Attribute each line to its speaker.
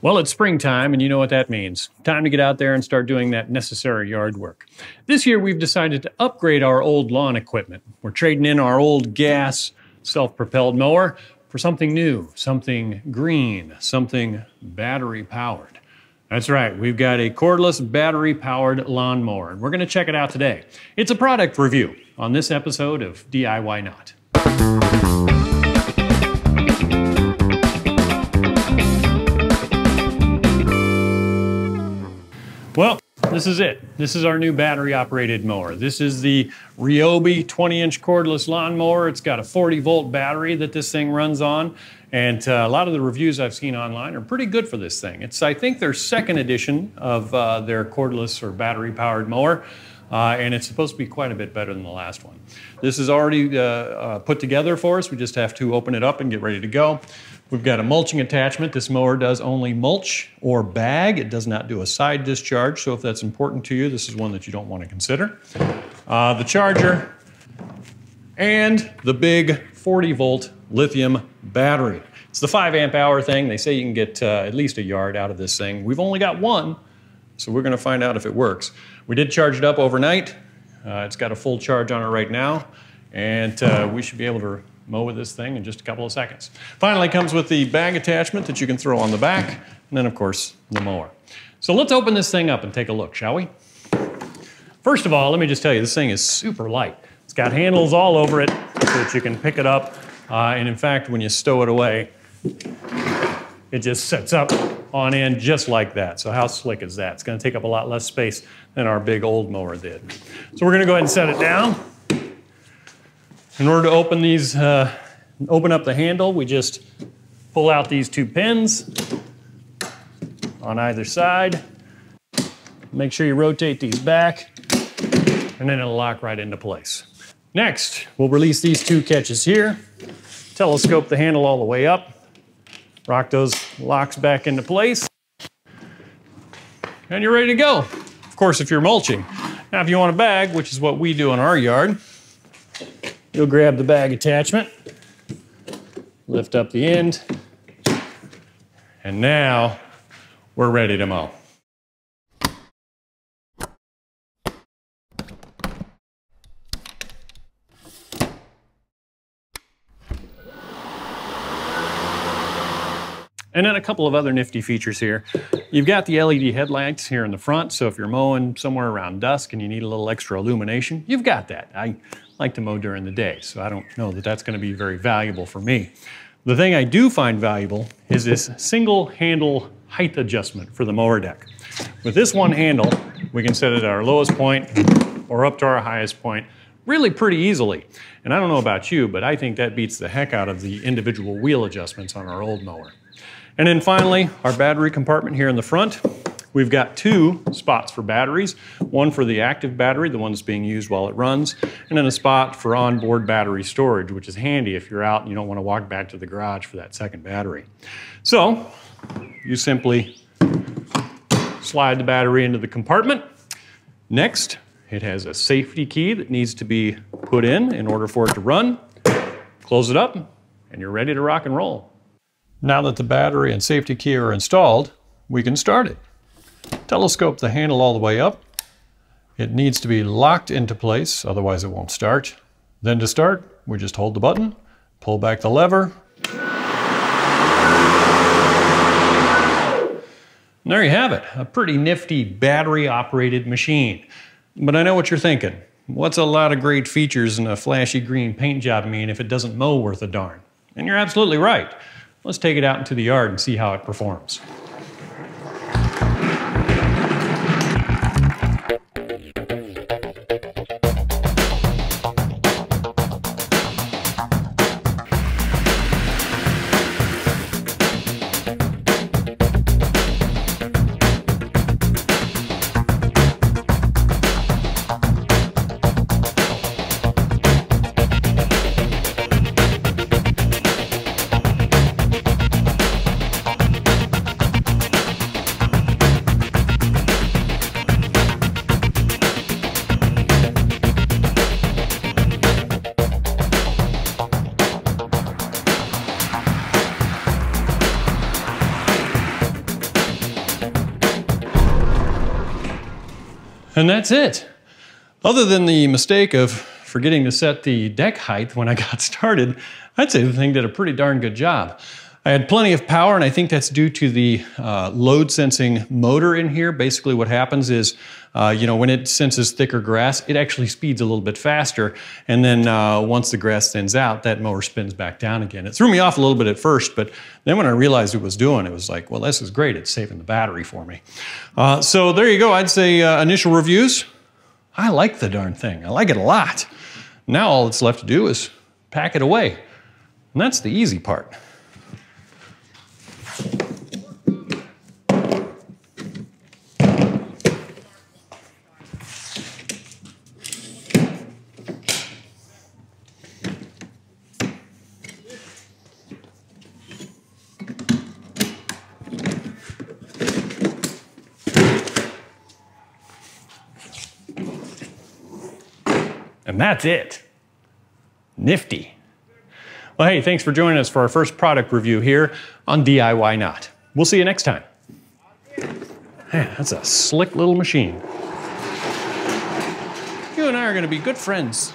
Speaker 1: Well, it's springtime, and you know what that means. Time to get out there and start doing that necessary yard work. This year, we've decided to upgrade our old lawn equipment. We're trading in our old gas self-propelled mower for something new, something green, something battery-powered. That's right, we've got a cordless battery-powered lawnmower, and we're going to check it out today. It's a product review on this episode of DIYnot. Well, this is it. This is our new battery-operated mower. This is the Ryobi 20-inch cordless lawnmower. It's got a 40-volt battery that this thing runs on, and a lot of the reviews I've seen online are pretty good for this thing. It's, I think, their second edition of their cordless or battery-powered mower, and it's supposed to be quite a bit better than the last one. This is already put together for us. We just have to open it up and get ready to go. We've got a mulching attachment. This mower does only mulch or bag. It does not do a side discharge, so if that's important to you, this is one that you don't want to consider. The charger and the big 40-volt lithium battery. It's the 5 amp hour thing. They say you can get at least a yard out of this thing. We've only got one, so we're going to find out if it works. We did charge it up overnight. It's got a full charge on it right now, and we should be able to mow with this thing in just a couple of seconds. Finally comes with the bag attachment that you can throw on the back, and then of course the mower. So let's open this thing up and take a look, shall we? First of all, let me just tell you, this thing is super light. It's got handles all over it so that you can pick it up, and in fact, when you stow it away, it just sets up on end just like that. So how slick is that? It's going to take up a lot less space than our big old mower did. So we're going to go ahead and set it down. In order to open these, open up the handle, we just pull out these 2 pins on either side. Make sure you rotate these back, and then it'll lock right into place. Next, we'll release these 2 catches here, telescope the handle all the way up, rock those locks back into place, and you're ready to go. Of course, if you're mulching. Now, if you want a bag, which is what we do in our yard, you'll grab the bag attachment, lift up the end, and now we're ready to mow. And then a couple of other nifty features here. You've got the LED headlights here in the front, so if you're mowing somewhere around dusk and you need a little extra illumination, you've got that. I like to mow during the day, so I don't know that that's going to be very valuable for me. The thing I do find valuable is this single handle height adjustment for the mower deck. With this one handle, we can set it at our lowest point or up to our highest point really pretty easily. And I don't know about you, but I think that beats the heck out of the individual wheel adjustments on our old mower. And then finally, our battery compartment here in the front. We've got 2 spots for batteries, one for the active battery, the one that's being used while it runs, and then a spot for onboard battery storage, which is handy if you're out and you don't want to walk back to the garage for that second battery. So you simply slide the battery into the compartment. Next, it has a safety key that needs to be put in order for it to run. Close it up, and you're ready to rock and roll. Now that the battery and safety key are installed, we can start it. Telescope the handle all the way up. It needs to be locked into place, otherwise it won't start. Then to start, we just hold the button, pull back the lever. And there you have it, a pretty nifty battery-operated machine. But I know what you're thinking. What's a lot of great features and a flashy green paint job mean if it doesn't mow worth a darn? And you're absolutely right. Let's take it out into the yard and see how it performs. And that's it. Other than the mistake of forgetting to set the deck height when I got started, I'd say the thing did a pretty darn good job. I had plenty of power, and I think that's due to the load sensing motor in here. Basically what happens is, when it senses thicker grass, it actually speeds a little bit faster. And then once the grass thins out, that mower spins back down again. It threw me off a little bit at first, but then when I realized it was doing, it was like, well, this is great. It's saving the battery for me. So there you go. I'd say initial reviews. I like the darn thing. I like it a lot. Now all that's left to do is pack it away. And that's the easy part. And that's it. Nifty. Well, hey, thanks for joining us for our first product review here on DIYnot. We'll see you next time. Man, that's a slick little machine. You and I are going to be good friends.